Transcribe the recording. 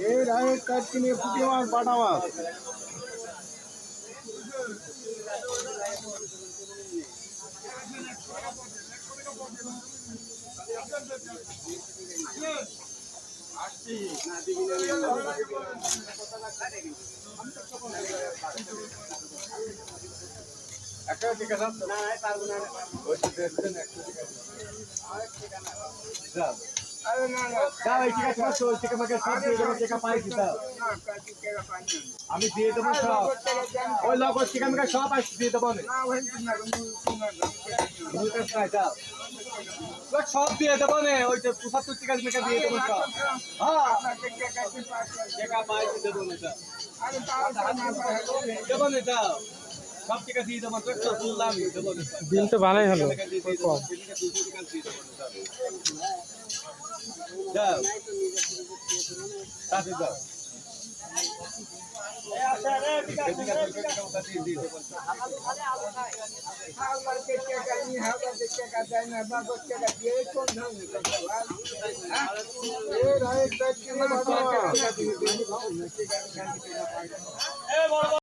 এই রায়ের কাজ কিনে পুঁটি মাছ বাটা মাছ একটা ঠিক আছে না পারবো না ওই তো দেখছেন একটা ঠিক আছে আরেক ঠিক আছে যাও আরে না না যাও এই ঠিক আছে তো ঠিক আছে সব দিয়ে দেব টাকা পাই দিতা না কাটি টাকা পাই না আমি দিয়ে দেব সব ওই লোক ঠিক আছে সব আইছি দিয়ে দেব না ওই না তুমি তো কাই যাও তো সব দিয়ে দেব না ওই যে 75 টাকা মেকা দিয়ে দেব সব হ্যাঁ টাকা পাই দেব না আরে তাও না দেব না যাও সব টাকা দিয়ে দেব তো একটু বললাম দেব না বিল তো ভালোই হলো কম যাও তাতে যাও এই আসে রে ঠিক আছে টাকা দিয়ে দিও হাল মার্কেট টাকা নি হাওয়া দেখতে টাকা দেয় না বাবা টাকা দিয়ে কোন ধান করতে এই রাইট সাইড কিনে বাবা